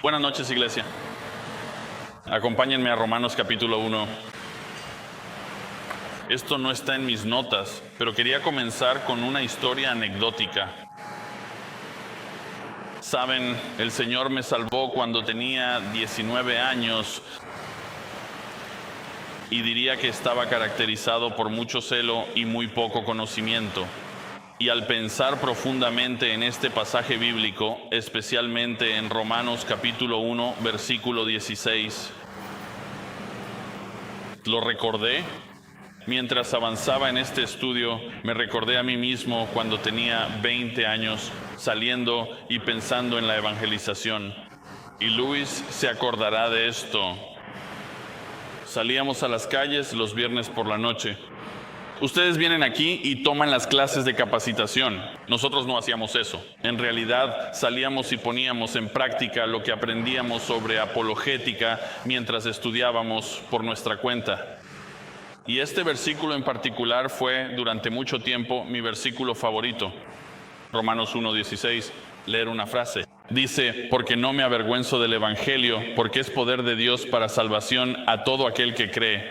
Buenas noches, iglesia. Acompáñenme a Romanos capítulo 1. Esto no está en mis notas, pero quería comenzar con una historia anecdótica. Saben, el Señor me salvó cuando tenía 19 años y diría que estaba caracterizado por mucho celo y muy poco conocimiento. Y al pensar profundamente en este pasaje bíblico, especialmente en Romanos capítulo 1, versículo 16, lo recordé. Mientras avanzaba en este estudio, me recordé a mí mismo cuando tenía 20 años, saliendo y pensando en la evangelización. Y Luis se acordará de esto. Salíamos a las calles los viernes por la noche. Ustedes vienen aquí y toman las clases de capacitación. Nosotros no hacíamos eso. En realidad, salíamos y poníamos en práctica lo que aprendíamos sobre apologética mientras estudiábamos por nuestra cuenta. Y este versículo en particular fue durante mucho tiempo mi versículo favorito. Romanos 1:16, leer una frase. Dice, porque no me avergüenzo del Evangelio, porque es poder de Dios para salvación a todo aquel que cree,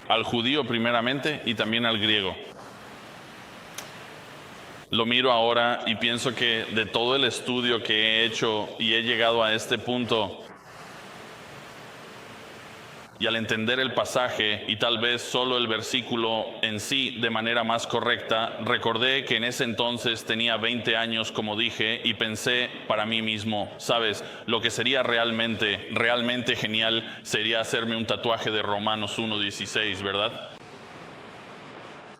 al judío primeramente y también al griego. Lo miro ahora y pienso que de todo el estudio que he hecho y he llegado a este punto, y al entender el pasaje y tal vez solo el versículo en sí de manera más correcta, recordé que en ese entonces tenía 20 años, como dije, y pensé para mí mismo, sabes, lo que sería realmente genial sería hacerme un tatuaje de Romanos 1:16, ¿verdad?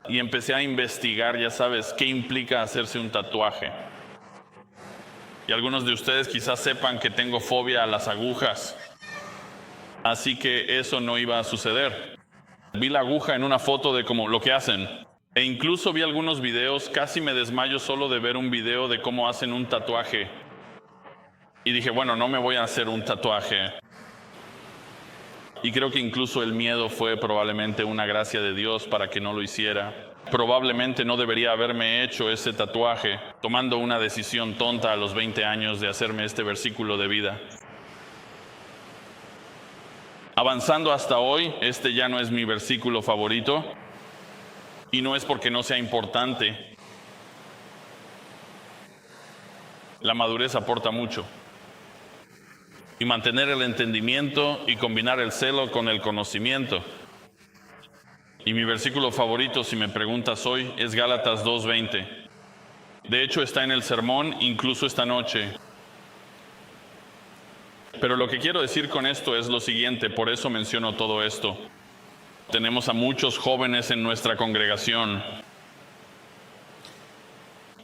Y empecé a investigar, ya sabes, qué implica hacerse un tatuaje. Y algunos de ustedes quizás sepan que tengo fobia a las agujas. Así que eso no iba a suceder. Vi la aguja en una foto de cómo lo que hacen. E incluso vi algunos videos, casi me desmayo solo de ver un video de cómo hacen un tatuaje. Y dije, bueno, no me voy a hacer un tatuaje. Y creo que incluso el miedo fue probablemente una gracia de Dios para que no lo hiciera. Probablemente no debería haberme hecho ese tatuaje, tomando una decisión tonta a los 20 años de hacerme este versículo de vida. Avanzando hasta hoy, este ya no es mi versículo favorito, y no es porque no sea importante. La madurez aporta mucho. Y mantener el entendimiento y combinar el celo con el conocimiento. Y mi versículo favorito, si me preguntas hoy, es Gálatas 2:20. De hecho, está en el sermón, incluso esta noche. Pero lo que quiero decir con esto es lo siguiente, por eso menciono todo esto. Tenemos a muchos jóvenes en nuestra congregación.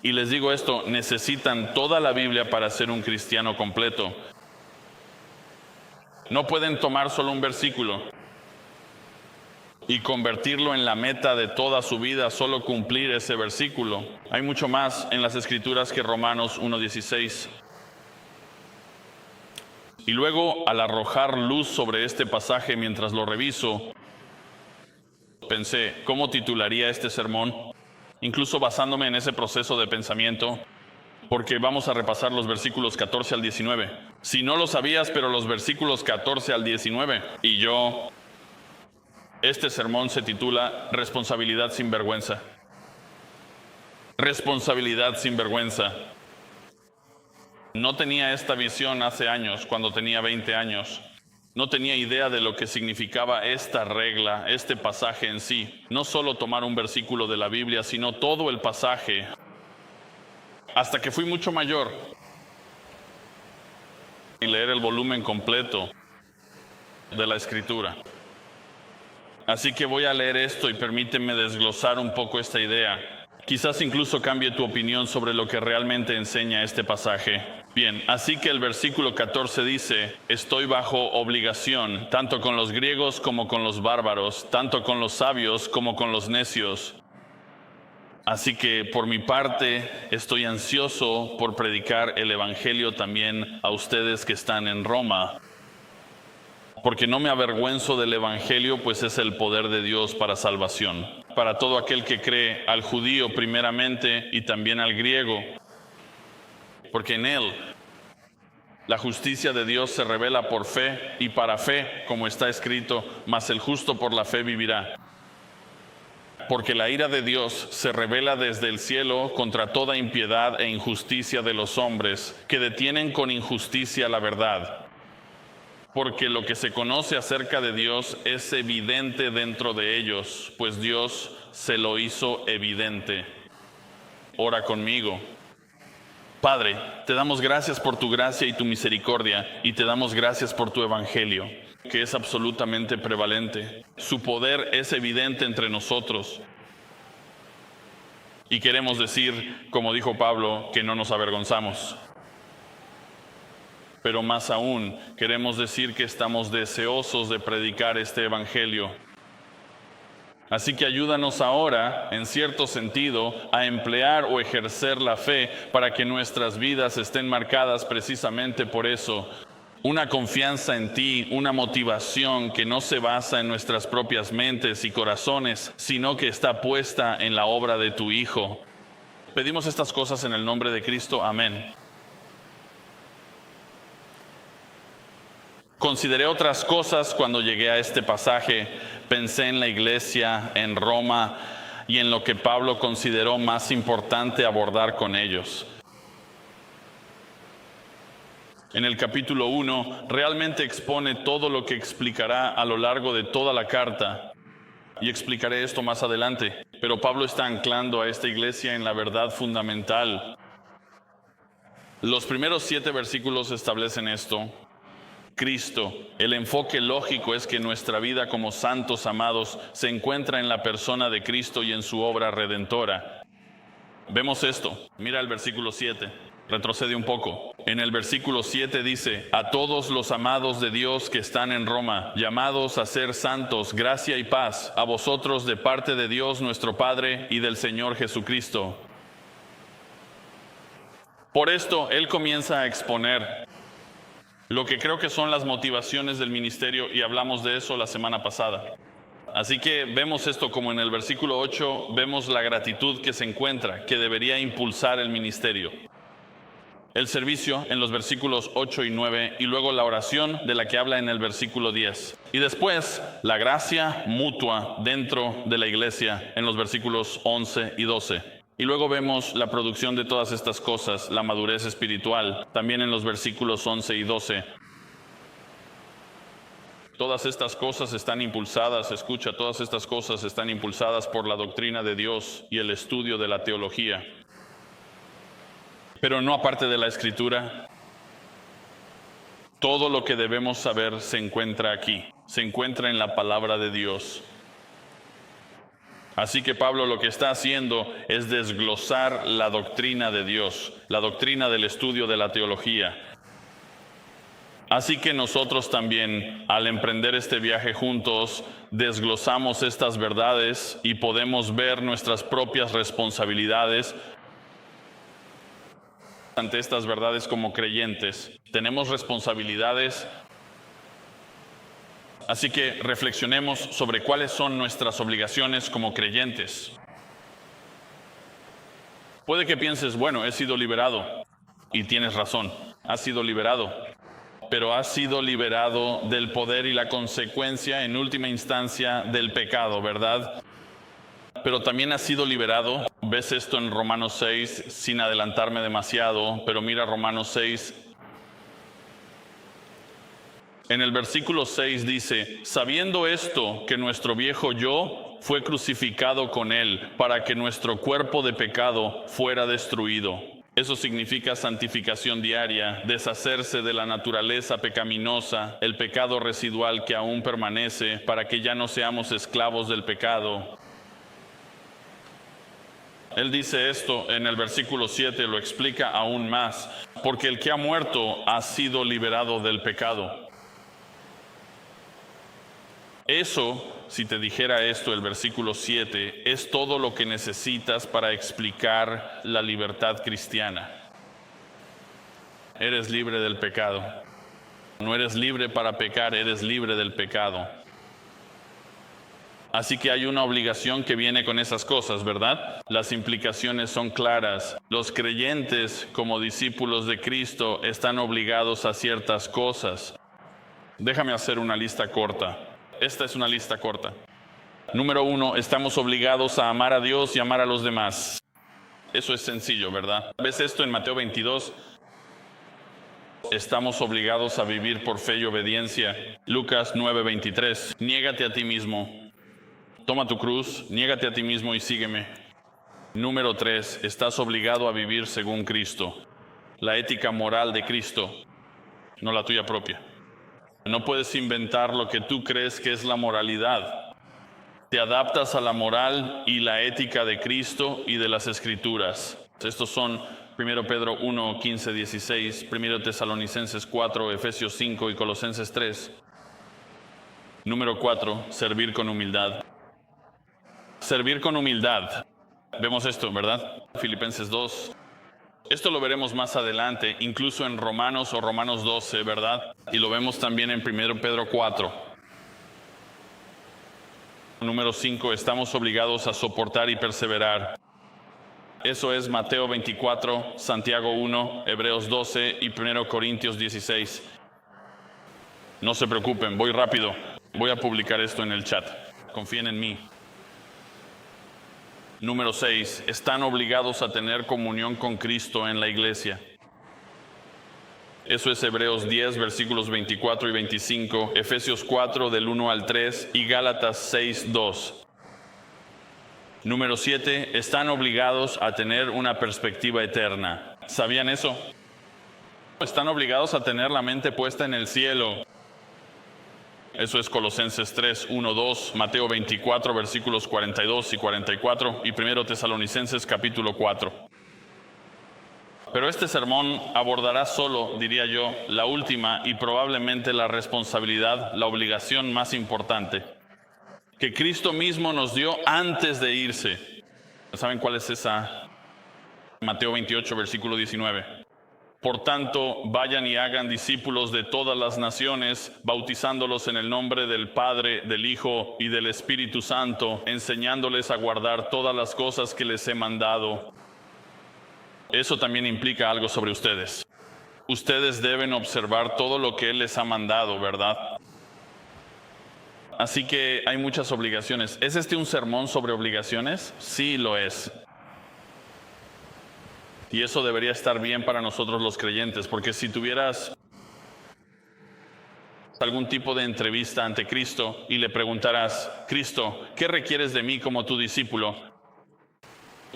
Y les digo esto, necesitan toda la Biblia para ser un cristiano completo. No pueden tomar solo un versículo y convertirlo en la meta de toda su vida, solo cumplir ese versículo. Hay mucho más en las Escrituras que Romanos 1:16. Y luego, al arrojar luz sobre este pasaje mientras lo reviso, pensé, ¿cómo titularía este sermón? Incluso basándome en ese proceso de pensamiento, porque vamos a repasar los versículos 14 al 19. Si no lo sabías, pero los versículos 14 al 19. Este sermón se titula Responsabilidad sin vergüenza. Responsabilidad sin vergüenza. No tenía esta visión hace años, cuando tenía 20 años. No tenía idea de lo que significaba esta regla, este pasaje en sí. No solo tomar un versículo de la Biblia, sino todo el pasaje. Hasta que fui mucho mayor y leer el volumen completo de la Escritura. Así que voy a leer esto y permíteme desglosar un poco esta idea. Quizás incluso cambie tu opinión sobre lo que realmente enseña este pasaje. Bien, así que el versículo 14 dice, estoy bajo obligación, tanto con los griegos como con los bárbaros, tanto con los sabios como con los necios. Así que por mi parte estoy ansioso por predicar el Evangelio también a ustedes que están en Roma. Porque no me avergüenzo del Evangelio, pues es el poder de Dios para salvación. Para todo aquel que cree, al judío primeramente y también al griego. Porque en él La justicia de Dios se revela por fe y para fe, como está escrito, mas el justo por la fe vivirá. Porque la ira de Dios se revela desde el cielo contra toda impiedad e injusticia de los hombres, que detienen con injusticia la verdad. Porque lo que se conoce acerca de Dios es evidente dentro de ellos, pues Dios se lo hizo evidente. Ora conmigo. Padre, te damos gracias por tu gracia y tu misericordia, y te damos gracias por tu evangelio, que es absolutamente prevalente. Su poder es evidente entre nosotros. Y queremos decir, como dijo Pablo, que no nos avergonzamos. Pero más aún, queremos decir que estamos deseosos de predicar este evangelio. Así que ayúdanos ahora, en cierto sentido, a emplear o ejercer la fe para que nuestras vidas estén marcadas precisamente por eso. Una confianza en ti, una motivación que no se basa en nuestras propias mentes y corazones, sino que está puesta en la obra de tu Hijo. Pedimos estas cosas en el nombre de Cristo. Amén. Consideré otras cosas cuando llegué a este pasaje. Pensé en la iglesia, en Roma y en lo que Pablo consideró más importante abordar con ellos. En el capítulo 1 realmente expone todo lo que explicará a lo largo de toda la carta. Y explicaré esto más adelante. Pero Pablo está anclando a esta iglesia en la verdad fundamental. Los primeros 7 versículos establecen esto. Cristo. El enfoque lógico es que nuestra vida como santos amados se encuentra en la persona de Cristo y en su obra redentora. Vemos esto. Mira el versículo 7. Retrocede un poco. En el versículo 7 dice: a todos los amados de Dios que están en Roma, llamados a ser santos, gracia y paz a vosotros de parte de Dios nuestro Padre y del Señor Jesucristo. Por esto, él comienza a exponer lo que creo que son las motivaciones del ministerio, y hablamos de eso la semana pasada. Así que vemos esto como en el versículo 8, vemos la gratitud que se encuentra, que debería impulsar el ministerio. El servicio en los versículos 8 y 9, y luego la oración de la que habla en el versículo 10. Y después la gracia mutua dentro de la iglesia en los versículos 11 y 12. Y luego vemos la producción de todas estas cosas, la madurez espiritual, también en los versículos 11 y 12. Todas estas cosas están impulsadas, escucha, todas estas cosas están impulsadas por la doctrina de Dios y el estudio de la teología. Pero no aparte de la Escritura. Todo lo que debemos saber se encuentra aquí, se encuentra en la palabra de Dios. Así que Pablo lo que está haciendo es desglosar la doctrina de Dios, la doctrina del estudio de la teología. Así que nosotros también, al emprender este viaje juntos, desglosamos estas verdades y podemos ver nuestras propias responsabilidades ante estas verdades como creyentes. Tenemos responsabilidades. Así que reflexionemos sobre cuáles son nuestras obligaciones como creyentes. Puede que pienses, bueno, he sido liberado, y tienes razón, has sido liberado, pero has sido liberado del poder y la consecuencia, en última instancia, del pecado, ¿verdad? Pero también has sido liberado, ves esto en Romanos 6, sin adelantarme demasiado, pero mira Romanos 6. En el versículo 6 dice: sabiendo esto, que nuestro viejo yo fue crucificado con él, para que nuestro cuerpo de pecado fuera destruido. Eso significa santificación diaria, deshacerse de la naturaleza pecaminosa, el pecado residual que aún permanece, para que ya no seamos esclavos del pecado. Él dice esto en el versículo 7, lo explica aún más, porque el que ha muerto ha sido liberado del pecado. Eso, si te dijera esto, el versículo 7, es todo lo que necesitas para explicar la libertad cristiana. Eres libre del pecado. No eres libre para pecar, eres libre del pecado. Así que hay una obligación que viene con esas cosas, ¿verdad? Las implicaciones son claras. Los creyentes, como discípulos de Cristo, están obligados a ciertas cosas. Déjame hacer una lista corta. Esta es una lista corta. Número 1, estamos obligados a amar a Dios y amar a los demás. Eso es sencillo, ¿verdad? ¿Ves esto en Mateo 22? Estamos obligados a vivir por fe y obediencia. Lucas 9:23. Niégate a ti mismo. Toma tu cruz, niégate a ti mismo y sígueme. Número 3, estás obligado a vivir según Cristo. La ética moral de Cristo, no la tuya propia. No puedes inventar lo que tú crees que es la moralidad. Te adaptas a la moral y la ética de Cristo y de las Escrituras. Estos son 1 Pedro 1, 15, 16, 1 Tesalonicenses 4, Efesios 5 y Colosenses 3. Número 4, servir con humildad. Servir con humildad. Vemos esto, ¿verdad? Filipenses 2. Esto lo veremos más adelante, incluso en Romanos o Romanos 12, ¿verdad? Y lo vemos también en 1 Pedro 4. Número 5, estamos obligados a soportar y perseverar. Eso es Mateo 24, Santiago 1, Hebreos 12 y 1 Corintios 16. No se preocupen, voy rápido. Voy a publicar esto en el chat. Confíen en mí. Número 6, están obligados a tener comunión con Cristo en la iglesia. Eso es Hebreos 10, versículos 24 y 25, Efesios 4, del 1 al 3 y Gálatas 6, 2. Número 7, están obligados a tener una perspectiva eterna. ¿Sabían eso? Están obligados a tener la mente puesta en el cielo. Eso es Colosenses 3, 1, 2, Mateo 24, versículos 42 y 44 y 1 Tesalonicenses capítulo 4. Pero este sermón abordará solo, diría yo, la última y probablemente la responsabilidad, la obligación más importante, que Cristo mismo nos dio antes de irse. ¿Saben cuál es esa? Mateo 28, versículo 19. Por tanto, vayan y hagan discípulos de todas las naciones, bautizándolos en el nombre del Padre, del Hijo y del Espíritu Santo, enseñándoles a guardar todas las cosas que les he mandado. Eso también implica algo sobre ustedes. Ustedes deben observar todo lo que Él les ha mandado, ¿verdad? Así que hay muchas obligaciones. ¿Es este un sermón sobre obligaciones? Sí, lo es. Y eso debería estar bien para nosotros los creyentes, porque si tuvieras algún tipo de entrevista ante Cristo y le preguntaras, Cristo, ¿qué requieres de mí como tu discípulo?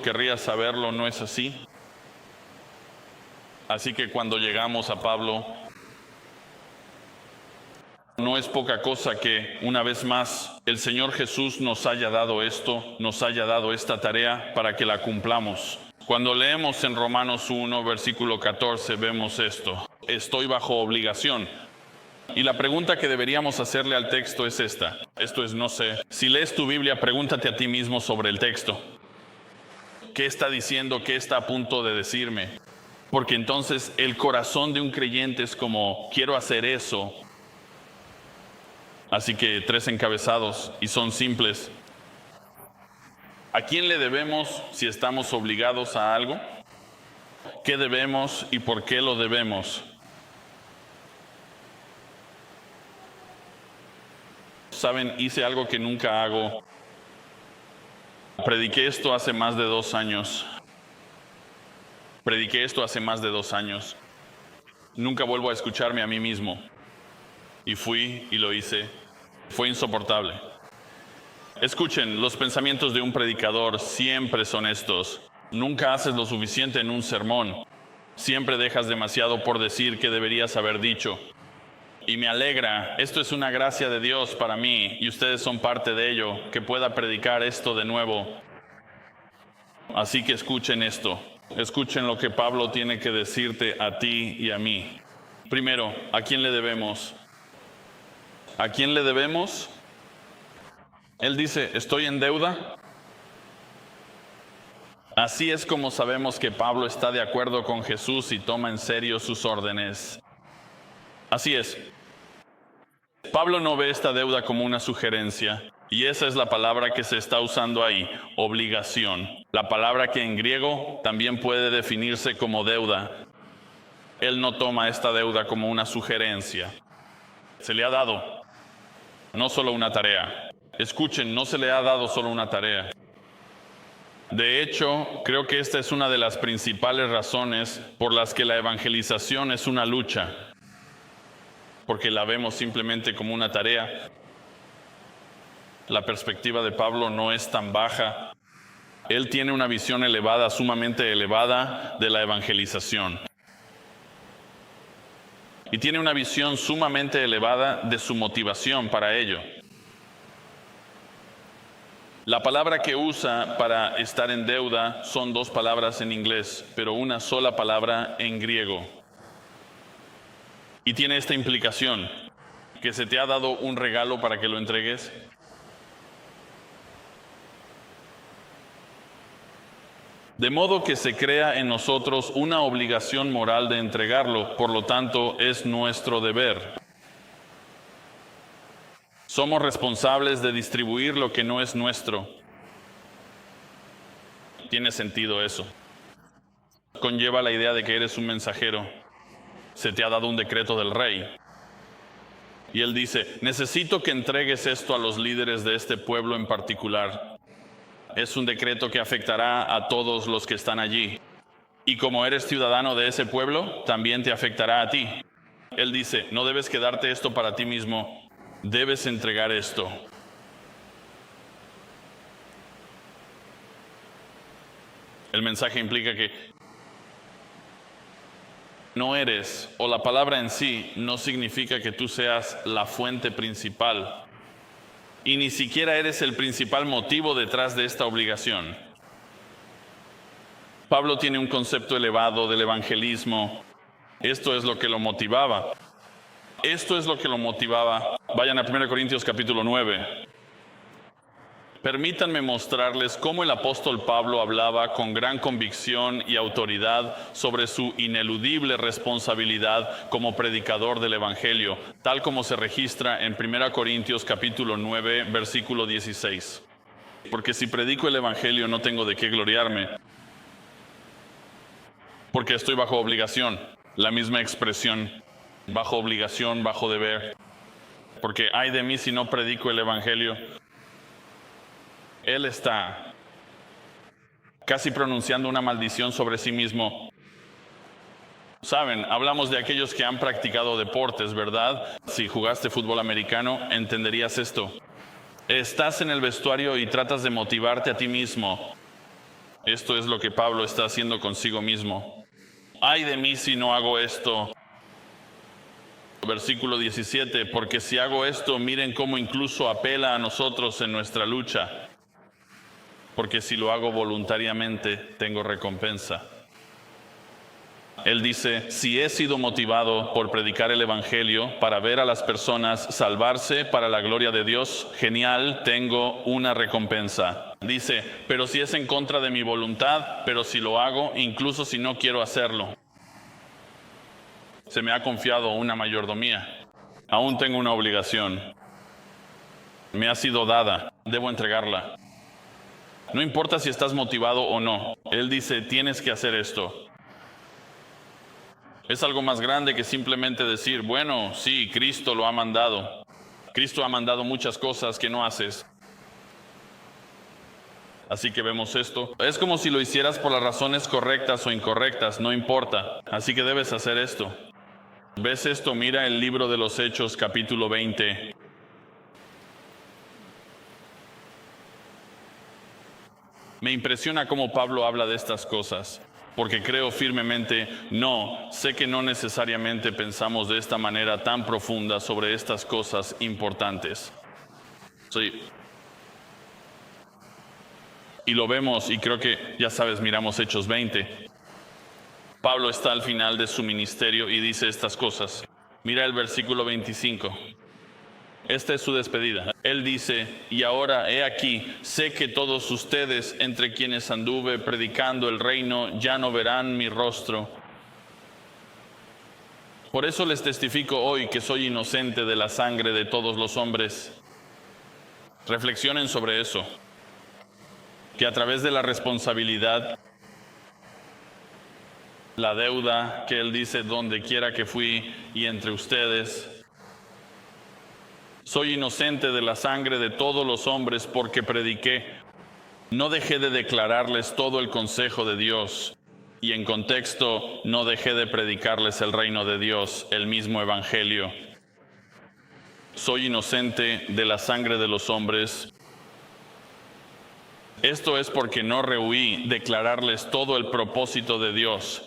¿Querrías saberlo? ¿No es así? Así que cuando llegamos a Pablo, no es poca cosa que, una vez más, el Señor Jesús nos haya dado esto, nos haya dado esta tarea para que la cumplamos. Cuando leemos en Romanos 1, versículo 14, vemos esto. Estoy bajo obligación. Y la pregunta que deberíamos hacerle al texto es esta. Esto es, no sé, si lees tu Biblia, pregúntate a ti mismo sobre el texto. ¿Qué está diciendo? ¿Qué está a punto de decirme? Porque entonces el corazón de un creyente es como, quiero hacer eso. Así que 3 encabezados, y son simples. ¿A quién le debemos si estamos obligados a algo? ¿Qué debemos y por qué lo debemos? Saben, hice algo que nunca hago. Prediqué esto hace más de 2 años. Nunca vuelvo a escucharme a mí mismo. Y fui y lo hice. Fue insoportable. Escuchen, los pensamientos de un predicador siempre son estos. Nunca haces lo suficiente en un sermón. Siempre dejas demasiado por decir que deberías haber dicho. Y me alegra, esto es una gracia de Dios para mí, y ustedes son parte de ello, que pueda predicar esto de nuevo. Así que escuchen esto. Escuchen lo que Pablo tiene que decirte a ti y a mí. Primero, ¿a quién le debemos? ¿A quién le debemos? Él dice, ¿estoy en deuda? Así es como sabemos que Pablo está de acuerdo con Jesús y toma en serio sus órdenes. Así es. Pablo no ve esta deuda como una sugerencia. Y esa es la palabra que se está usando ahí, obligación. La palabra que en griego también puede definirse como deuda. Él no toma esta deuda como una sugerencia. Se le ha dado, no solo una tarea. Escuchen, no se le ha dado solo una tarea. De hecho, creo que esta es una de las principales razones por las que la evangelización es una lucha, porque la vemos simplemente como una tarea. La perspectiva de Pablo no es tan baja. Él tiene una visión elevada, sumamente elevada, de la evangelización. Y tiene una visión sumamente elevada de su motivación para ello. La palabra que usa para estar en deuda son dos palabras en inglés, pero una sola palabra en griego. Y tiene esta implicación, que se te ha dado un regalo para que lo entregues. De modo que se crea en nosotros una obligación moral de entregarlo, por lo tanto es nuestro deber. Somos responsables de distribuir lo que no es nuestro. Tiene sentido eso. Conlleva la idea de que eres un mensajero. Se te ha dado un decreto del rey. Y él dice, necesito que entregues esto a los líderes de este pueblo en particular. Es un decreto que afectará a todos los que están allí. Y como eres ciudadano de ese pueblo, también te afectará a ti. Él dice, no debes quedarte esto para ti mismo. Debes entregar esto. El mensaje implica que no eres, o la palabra en sí no significa que tú seas la fuente principal. Y ni siquiera eres el principal motivo detrás de esta obligación. Pablo tiene un concepto elevado del evangelismo. Esto es lo que lo motivaba. Vayan a 1 Corintios capítulo 9. Permítanme mostrarles cómo el apóstol Pablo hablaba con gran convicción y autoridad sobre su ineludible responsabilidad como predicador del Evangelio, tal como se registra en 1 Corintios capítulo 9, versículo 16. Porque si predico el Evangelio no tengo de qué gloriarme, porque estoy bajo obligación. La misma expresión, bajo obligación, bajo deber. Porque ay de mí si no predico el Evangelio. Él está casi pronunciando una maldición sobre sí mismo. Saben, hablamos de aquellos que han practicado deportes, ¿verdad? Si jugaste fútbol americano, entenderías esto. Estás en el vestuario y tratas de motivarte a ti mismo. Esto es lo que Pablo está haciendo consigo mismo. Ay de mí si no hago esto. Versículo 17, porque si hago esto, miren cómo incluso apela a nosotros en nuestra lucha. Porque si lo hago voluntariamente, tengo recompensa. Él dice, si he sido motivado por predicar el Evangelio para ver a las personas salvarse para la gloria de Dios, genial, tengo una recompensa. Dice, pero si es en contra de mi voluntad, pero si lo hago, incluso si no quiero hacerlo. Se me ha confiado una mayordomía. Aún tengo una obligación. Me ha sido dada, debo entregarla. No importa si estás motivado o no. Él dice, tienes que hacer esto. Es algo más grande que simplemente decir, bueno, sí, Cristo lo ha mandado. Cristo ha mandado muchas cosas que no haces. Así que vemos esto. Es como si lo hicieras por las razones correctas o incorrectas, no importa. Así que debes hacer esto. ¿Ves esto? Mira el libro de los Hechos, capítulo 20. Me impresiona cómo Pablo habla de estas cosas, porque creo firmemente, sé que no necesariamente pensamos de esta manera tan profunda sobre estas cosas importantes. Sí. Y lo vemos, y creo que, ya sabes, miramos Hechos 20. Pablo está al final de su ministerio y dice estas cosas. Mira el versículo 25. Esta es su despedida. Él dice, y ahora he aquí, sé que todos ustedes, entre quienes anduve predicando el reino, ya no verán mi rostro. Por eso les testifico hoy que soy inocente de la sangre de todos los hombres. Reflexionen sobre eso, que a través de la responsabilidad, la deuda que Él dice, donde quiera que fui y entre ustedes, soy inocente de la sangre de todos los hombres porque prediqué. No dejé de declararles todo el consejo de Dios y en contexto no dejé de predicarles el reino de Dios, el mismo evangelio. Soy inocente de la sangre de los hombres. Esto es porque no rehuí declararles todo el propósito de Dios.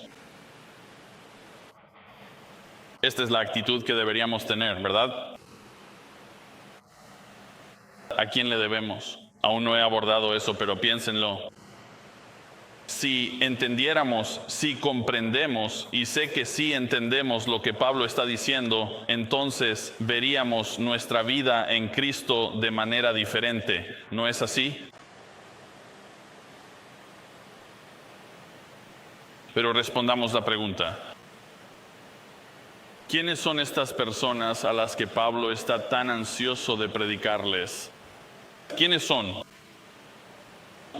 Esta es la actitud que deberíamos tener, ¿verdad? ¿A quién le debemos? Aún no he abordado eso, pero piénsenlo. Si entendiéramos, si comprendemos, y sé que sí entendemos lo que Pablo está diciendo, entonces veríamos nuestra vida en Cristo de manera diferente. ¿No es así? Pero respondamos la pregunta. ¿Quiénes son estas personas a las que Pablo está tan ansioso de predicarles? ¿Quiénes son?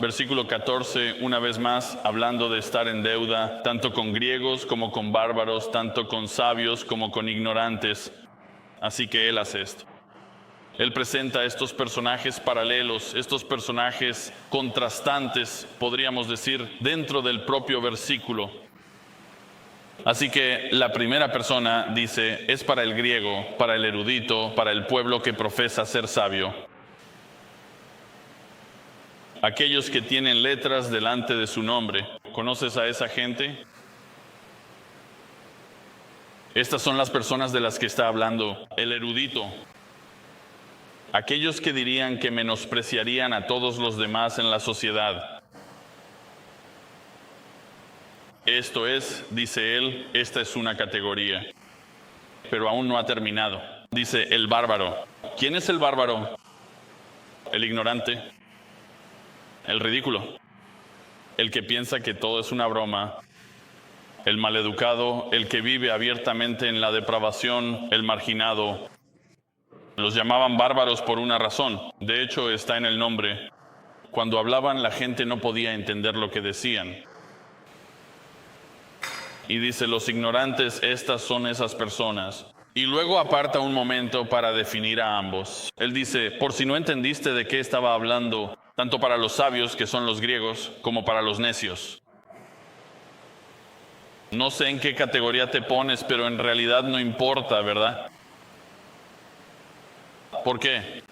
Versículo 14, una vez más, hablando de estar en deuda, tanto con griegos como con bárbaros, tanto con sabios como con ignorantes. Así que él hace esto. Él presenta estos personajes paralelos, estos personajes contrastantes, podríamos decir, dentro del propio versículo. Así que la primera persona dice, es para el griego, para el erudito, para el pueblo que profesa ser sabio. Aquellos que tienen letras delante de su nombre. ¿Conoces a esa gente? Estas son las personas de las que está hablando el erudito. Aquellos que dirían que menospreciarían a todos los demás en la sociedad. Esto es, dice él, esta es una categoría. Pero aún no ha terminado. Dice el bárbaro. ¿Quién es el bárbaro? El ignorante. El ridículo. El que piensa que todo es una broma. El maleducado. El que vive abiertamente en la depravación. El marginado. Los llamaban bárbaros por una razón. De hecho, está en el nombre. Cuando hablaban, la gente no podía entender lo que decían. Y dice, los ignorantes, estas son esas personas. Y luego aparta un momento para definir a ambos. Él dice, por si no entendiste de qué estaba hablando, tanto para los sabios, que son los griegos, como para los necios. No sé en qué categoría te pones, pero en realidad no importa, ¿verdad? ¿Por qué?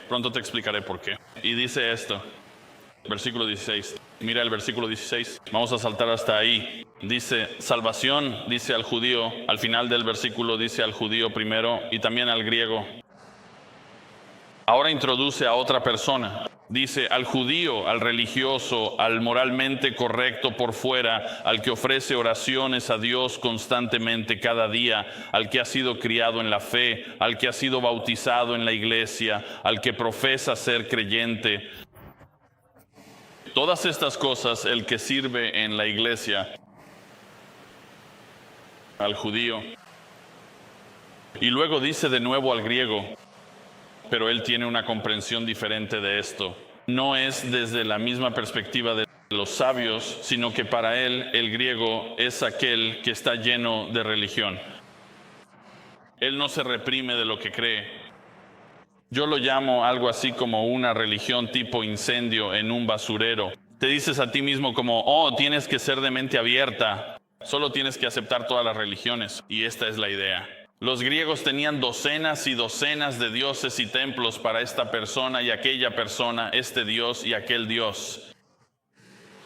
Pronto te explicaré por qué. Y dice esto. Versículo 16. Mira el versículo 16. Vamos a saltar hasta ahí. Dice, salvación, dice al judío. Al final del versículo dice al judío primero y también al griego. Ahora introduce a otra persona. Dice al judío, al religioso, al moralmente correcto por fuera, al que ofrece oraciones a Dios constantemente cada día, al que ha sido criado en la fe, al que ha sido bautizado en la iglesia, al que profesa ser creyente. Todas estas cosas, el que sirve en la iglesia, al judío. Y luego dice de nuevo al griego, pero él tiene una comprensión diferente de esto. No es desde la misma perspectiva de los sabios, sino que para él el griego es aquel que está lleno de religión. Él no se reprime de lo que cree. Yo lo llamo algo así como una religión tipo incendio en un basurero. Te dices a ti mismo como, oh, tienes que ser de mente abierta. Solo tienes que aceptar todas las religiones. Y esta es la idea. Los griegos tenían docenas y docenas de dioses y templos para esta persona y aquella persona, este dios y aquel dios.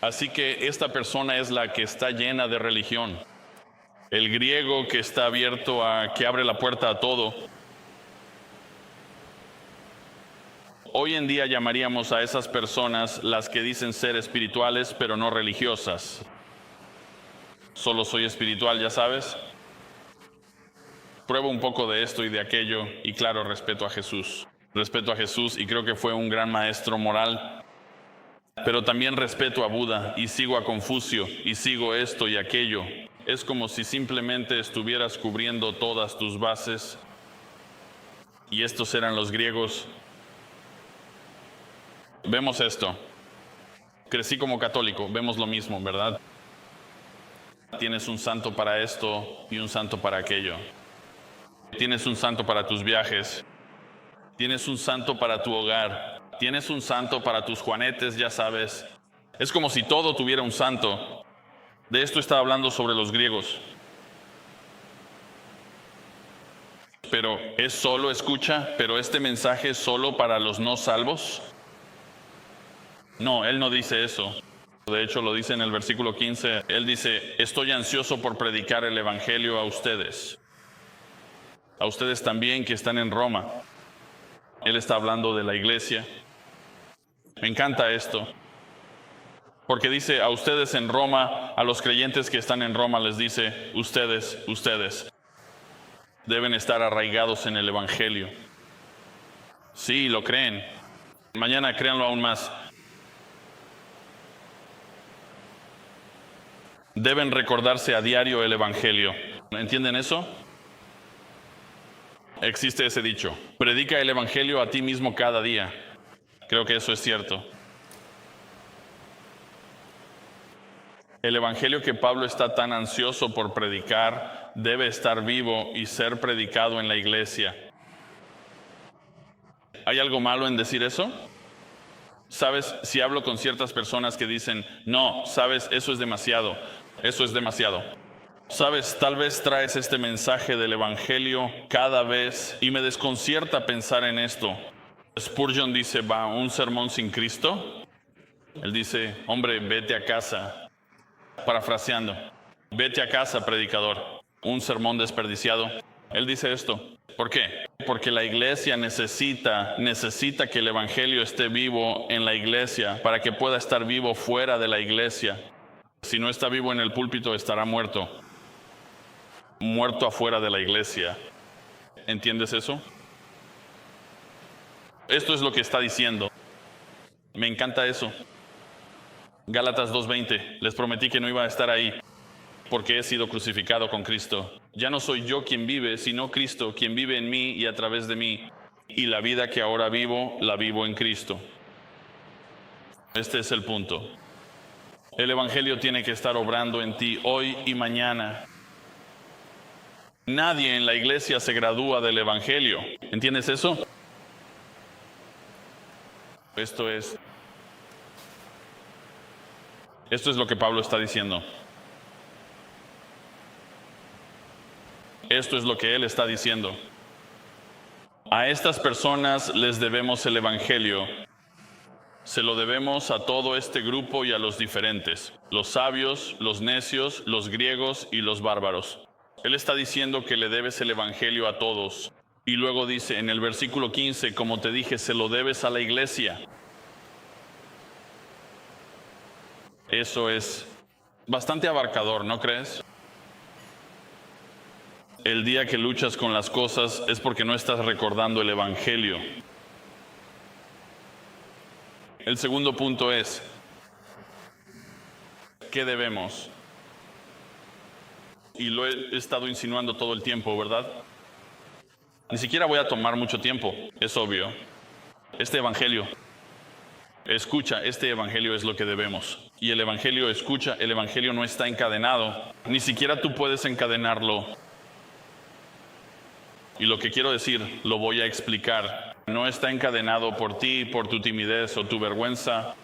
Así que esta persona es la que está llena de religión. El griego que está abierto que abre la puerta a todo. Hoy en día llamaríamos a esas personas las que dicen ser espirituales, pero no religiosas. Solo soy espiritual, ya sabes. Pruebo un poco de esto y de aquello, y claro, respeto a Jesús. Respeto a Jesús y creo que fue un gran maestro moral. Pero también respeto a Buda y sigo a Confucio y sigo esto y aquello. Es como si simplemente estuvieras cubriendo todas tus bases y estos eran los griegos. Vemos esto. Crecí como católico, vemos lo mismo, ¿verdad? Tienes un santo para esto y un santo para aquello. Tienes un santo para tus viajes. Tienes un santo para tu hogar. Tienes un santo para tus juanetes, ya sabes. Es como si todo tuviera un santo. De esto está hablando sobre los griegos. Pero es solo, escucha, pero este mensaje es solo para los no salvos. No, él no dice eso. De hecho, lo dice en el versículo 15. Él dice, estoy ansioso por predicar el evangelio a ustedes también que están en Roma. Él está hablando de la iglesia. Me encanta esto. Porque dice a ustedes en Roma, a los creyentes que están en Roma les dice, ustedes deben estar arraigados en el evangelio. Sí, lo creen. Mañana créanlo aún más. Deben recordarse a diario el evangelio. ¿Entienden eso? Existe ese dicho. Predica el evangelio a ti mismo cada día. Creo que eso es cierto. El evangelio que Pablo está tan ansioso por predicar debe estar vivo y ser predicado en la iglesia. ¿Hay algo malo en decir eso? ¿Sabes? Si hablo con ciertas personas que dicen, no, sabes, eso es demasiado. ¿Sabes? Tal vez traes este mensaje del evangelio cada vez y me desconcierta pensar en esto. Spurgeon dice, ¿va un sermón sin Cristo? Él dice, hombre, vete a casa. Parafraseando, vete a casa, predicador. Un sermón desperdiciado. Él dice esto. ¿Por qué? Porque la iglesia necesita que el evangelio esté vivo en la iglesia para que pueda estar vivo fuera de la iglesia. Si no está vivo en el púlpito, estará muerto. Muerto afuera de la iglesia. ¿Entiendes eso? Esto es lo que está diciendo. Me encanta eso. Gálatas 2:20. Les prometí que no iba a estar ahí, porque he sido crucificado con Cristo. Ya no soy yo quien vive, sino Cristo quien vive en mí y a través de mí. Y la vida que ahora vivo, la vivo en Cristo. Este es el punto. El evangelio tiene que estar obrando en ti hoy y mañana. Nadie en la iglesia se gradúa del evangelio. ¿Entiendes eso? Esto es lo que Pablo está diciendo. Esto es lo que él está diciendo. A estas personas les debemos el evangelio. Se lo debemos a todo este grupo y a los diferentes, los sabios, los necios, los griegos y los bárbaros. Él está diciendo que le debes el evangelio a todos. Y luego dice en el versículo 15, como te dije, se lo debes a la iglesia. Eso es bastante abarcador, ¿no crees? El día que luchas con las cosas es porque no estás recordando el evangelio. El segundo punto es, ¿qué debemos? Y lo he estado insinuando todo el tiempo, ¿verdad? Ni siquiera voy a tomar mucho tiempo, es obvio. Este evangelio, escucha, este evangelio es lo que debemos. Y el evangelio, escucha, el evangelio no está encadenado. Ni siquiera tú puedes encadenarlo. Y lo que quiero decir, lo voy a explicar. No está encadenado por ti, por tu timidez o tu vergüenza.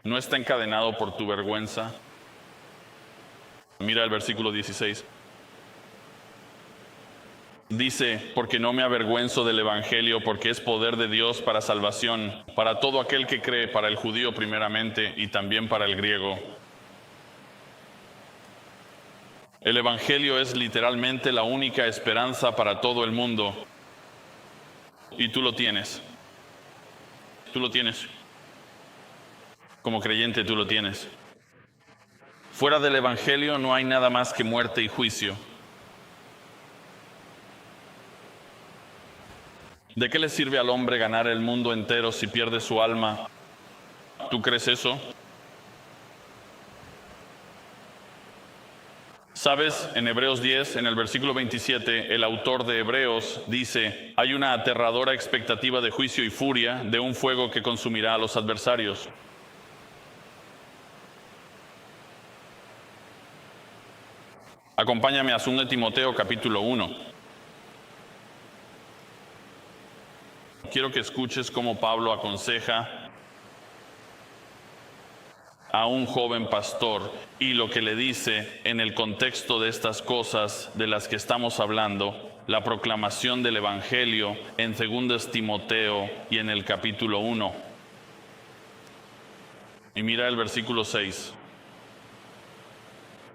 No está encadenado por tu vergüenza. Mira el versículo 16. Dice, porque no me avergüenzo del evangelio, porque es poder de Dios para salvación, para todo aquel que cree, para el judío primeramente y también para el griego. El evangelio es literalmente la única esperanza para todo el mundo. Y tú lo tienes. Tú lo tienes. Como creyente tú lo tienes. Fuera del evangelio no hay nada más que muerte y juicio. ¿De qué le sirve al hombre ganar el mundo entero si pierde su alma? ¿Tú crees eso? Sabes, en Hebreos 10, en el versículo 27, el autor de Hebreos dice, hay una aterradora expectativa de juicio y furia, de un fuego que consumirá a los adversarios. Acompáñame a 2 Timoteo capítulo 1. Quiero que escuches cómo Pablo aconseja a un joven pastor y lo que le dice en el contexto de estas cosas de las que estamos hablando, la proclamación del Evangelio en 2 Timoteo y en el capítulo 1. Y mira el versículo 6.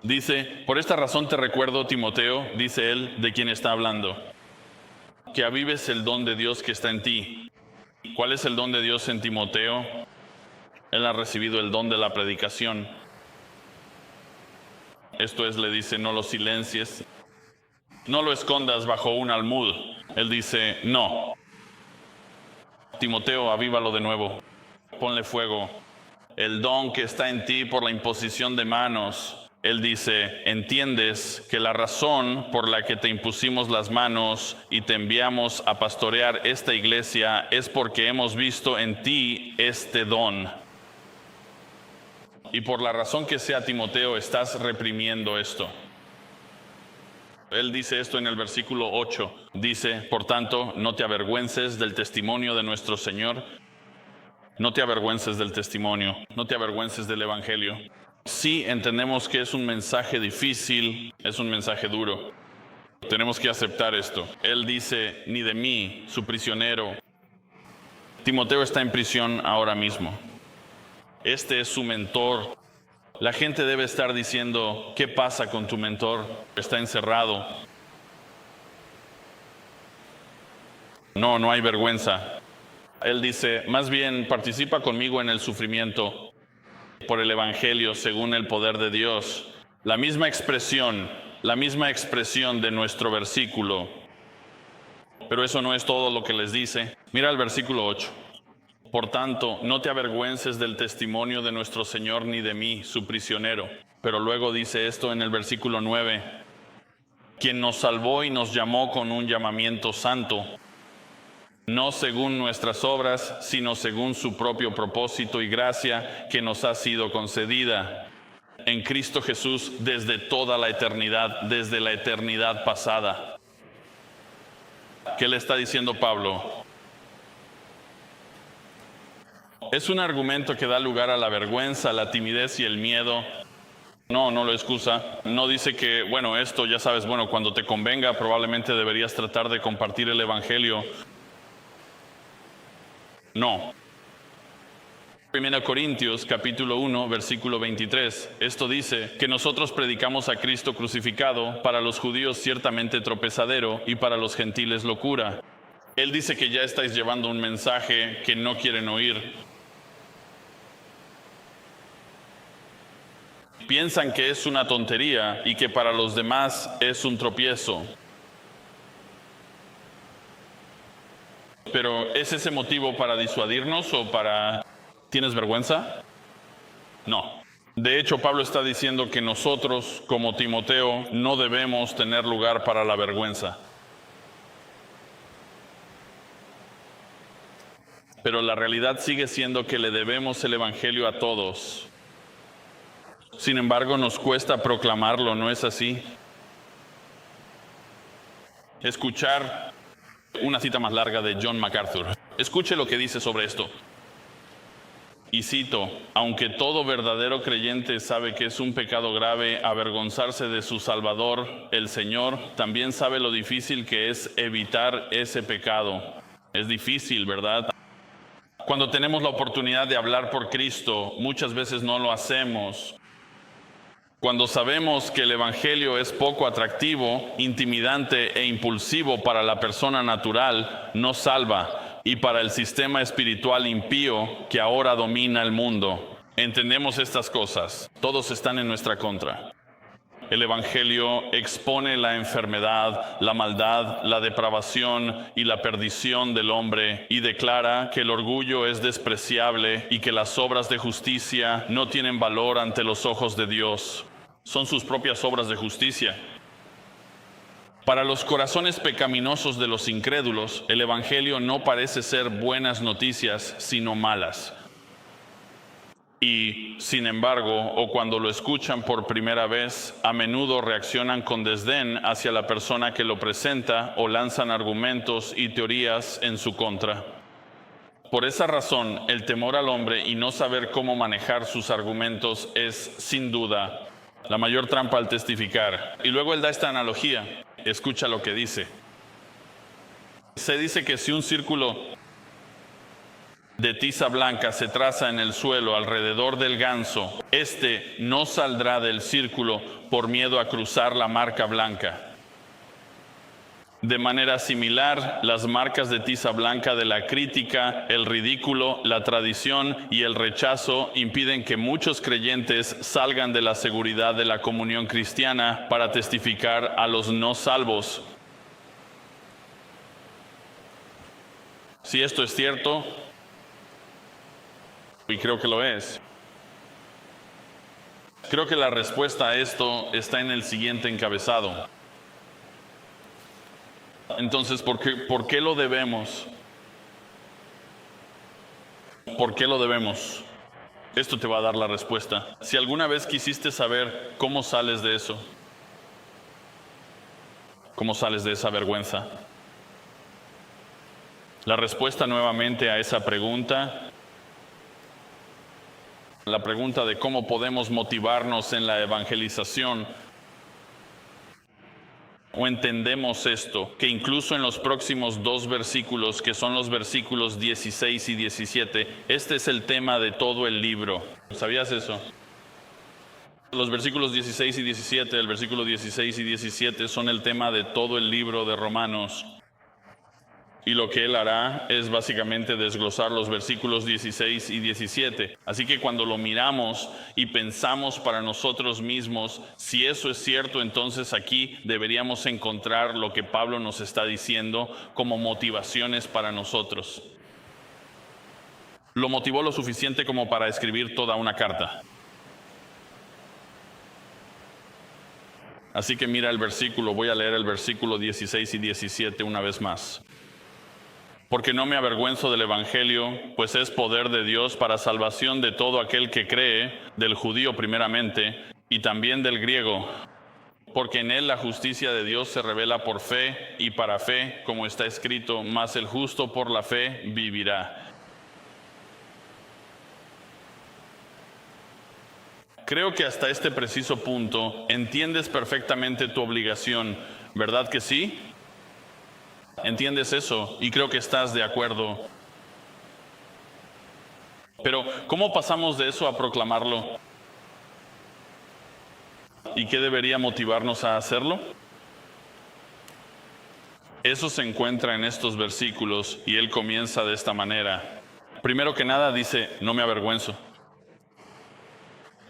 Dice, por esta razón te recuerdo, Timoteo, dice él, de quien está hablando, que avives el don de Dios que está en ti. ¿Cuál es el don de Dios en Timoteo? Él ha recibido el don de la predicación. Esto es, le dice, no lo silencies, no lo escondas bajo un almud. Él dice, no. Timoteo, avívalo de nuevo, ponle fuego. El don que está en ti por la imposición de manos. Él dice, entiendes que la razón por la que te impusimos las manos y te enviamos a pastorear esta iglesia es porque hemos visto en ti este don. Y por la razón que sea, Timoteo, estás reprimiendo esto. Él dice esto en el versículo 8. Dice, por tanto, no te avergüences del testimonio de nuestro Señor. No te avergüences del testimonio, no te avergüences del Evangelio. Sí entendemos que es un mensaje difícil, es un mensaje duro. Tenemos que aceptar esto. Él dice, ni de mí, su prisionero. Timoteo está en prisión ahora mismo. Este es su mentor. La gente debe estar diciendo, ¿qué pasa con tu mentor? Está encerrado. No hay vergüenza. Él dice, más bien participa conmigo en el sufrimiento por el Evangelio según el poder de Dios. La misma expresión de nuestro versículo. Pero eso no es todo lo que les dice. Mira el versículo 8. Por tanto, no te avergüences del testimonio de nuestro Señor ni de mí, su prisionero. Pero luego dice esto en el versículo 9. Quien nos salvó y nos llamó con un llamamiento santo, no según nuestras obras, sino según su propio propósito y gracia que nos ha sido concedida en Cristo Jesús desde toda la eternidad, desde la eternidad pasada. ¿Qué le está diciendo Pablo? Es un argumento que da lugar a la vergüenza, la timidez y el miedo. No lo excusa. No dice que, esto ya sabes, cuando te convenga probablemente deberías tratar de compartir el Evangelio. No. 1 Corintios capítulo 1, versículo 23. Esto dice que nosotros predicamos a Cristo crucificado, para los judíos ciertamente tropezadero y para los gentiles locura. Él dice que ya estáis llevando un mensaje que no quieren oír. Piensan que es una tontería y que para los demás es un tropiezo. Pero ¿es ese motivo para disuadirnos o para... ¿Tienes vergüenza? No. De hecho, Pablo está diciendo que nosotros, como Timoteo, no debemos tener lugar para la vergüenza. Pero la realidad sigue siendo que le debemos el Evangelio a todos. Sin embargo, nos cuesta proclamarlo, ¿no es así? Escuchar una cita más larga de John MacArthur. Escuche lo que dice sobre esto. Y cito, aunque todo verdadero creyente sabe que es un pecado grave avergonzarse de su Salvador, el Señor, también sabe lo difícil que es evitar ese pecado. Es difícil, ¿verdad? Cuando tenemos la oportunidad de hablar por Cristo, muchas veces no lo hacemos. Cuando sabemos que el Evangelio es poco atractivo, intimidante e impulsivo para la persona natural, no salva, y para el sistema espiritual impío que ahora domina el mundo. Entendemos estas cosas, todos están en nuestra contra. El Evangelio expone la enfermedad, la maldad, la depravación y la perdición del hombre y declara que el orgullo es despreciable y que las obras de justicia no tienen valor ante los ojos de Dios. son sus propias obras de justicia. Para los corazones pecaminosos de los incrédulos, el Evangelio no parece ser buenas noticias, sino malas. Y, sin embargo, o cuando lo escuchan por primera vez, a menudo reaccionan con desdén hacia la persona que lo presenta o lanzan argumentos y teorías en su contra. Por esa razón, el temor al hombre y no saber cómo manejar sus argumentos es, sin duda, la mayor trampa al testificar. Y luego él da esta analogía. Escucha lo que dice. Se dice que si un círculo de tiza blanca se traza en el suelo alrededor del ganso, este no saldrá del círculo por miedo a cruzar la marca blanca. De manera similar, las marcas de tiza blanca de la crítica, el ridículo, la tradición y el rechazo impiden que muchos creyentes salgan de la seguridad de la comunión cristiana para testificar a los no salvos. Si esto es cierto, y creo que lo es, creo que la respuesta a esto está en el siguiente encabezado. Entonces, ¿por qué lo debemos? ¿Por qué lo debemos? Esto te va a dar la respuesta. Si alguna vez quisiste saber cómo sales de eso, cómo sales de esa vergüenza, la respuesta nuevamente a esa pregunta, la pregunta de cómo podemos motivarnos en la evangelización, o entendemos esto, que incluso en los próximos 2 versículos, que son los versículos 16 y 17, este es el tema de todo el libro. ¿Sabías eso? Los versículos 16 y 17, el versículo 16 y 17 son el tema de todo el libro de Romanos. Y lo que él hará es básicamente desglosar los versículos 16 y 17. Así que cuando lo miramos y pensamos para nosotros mismos, si eso es cierto, entonces aquí deberíamos encontrar lo que Pablo nos está diciendo como motivaciones para nosotros. Lo motivó lo suficiente como para escribir toda una carta. Así que mira el versículo, voy a leer el versículo 16 y 17 una vez más. Porque no me avergüenzo del Evangelio, pues es poder de Dios para salvación de todo aquel que cree, del judío primeramente, y también del griego. Porque en él la justicia de Dios se revela por fe y para fe, como está escrito, mas el justo por la fe vivirá. Creo que hasta este preciso punto entiendes perfectamente tu obligación, ¿verdad que sí? ¿Entiendes eso? Y creo que estás de acuerdo. Pero, ¿cómo pasamos de eso a proclamarlo? ¿Y qué debería motivarnos a hacerlo? Eso se encuentra en estos versículos y él comienza de esta manera. Primero que nada dice, no me avergüenzo.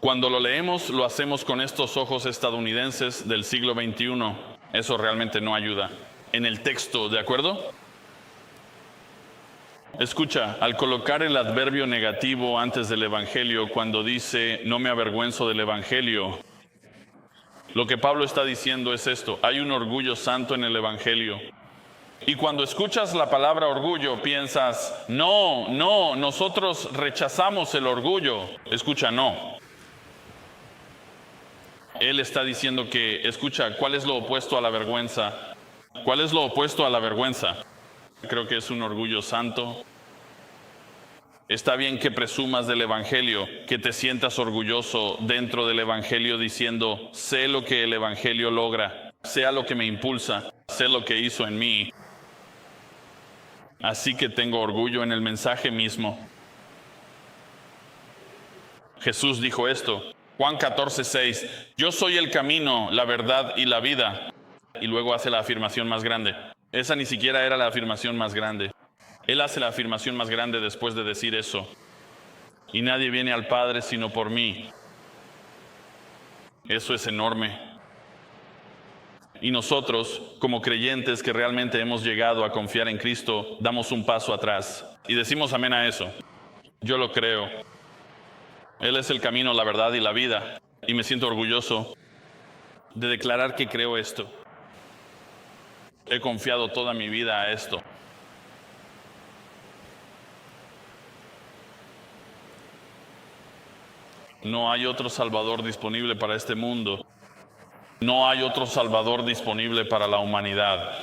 Cuando lo leemos, lo hacemos con estos ojos estadounidenses del siglo XXI. Eso realmente no ayuda. En el texto, ¿de acuerdo? Escucha, al colocar el adverbio negativo antes del Evangelio, cuando dice, no me avergüenzo del Evangelio, lo que Pablo está diciendo es esto, hay un orgullo santo en el Evangelio. Y cuando escuchas la palabra orgullo, piensas, no, nosotros rechazamos el orgullo. Escucha, no. Él está diciendo que, escucha, ¿cuál es lo opuesto a la vergüenza? ¿Cuál es lo opuesto a la vergüenza? Creo que es un orgullo santo. Está bien que presumas del Evangelio, que te sientas orgulloso dentro del Evangelio diciendo, sé lo que el Evangelio logra, sé lo que me impulsa, sé lo que hizo en mí. Así que tengo orgullo en el mensaje mismo. Jesús dijo esto, Juan 14:6, yo soy el camino, la verdad y la vida. Y luego hace la afirmación más grande. Esa ni siquiera era la afirmación más grande. Él hace la afirmación más grande después de decir eso. Y nadie viene al Padre sino por mí. Eso es enorme. Y nosotros, como creyentes que realmente hemos llegado a confiar en Cristo, damos un paso atrás y decimos amén a eso. Yo lo creo. Él es el camino, la verdad y la vida. Y me siento orgulloso de declarar que creo esto. He confiado toda mi vida a esto. No hay otro Salvador disponible para este mundo. No hay otro Salvador disponible para la humanidad.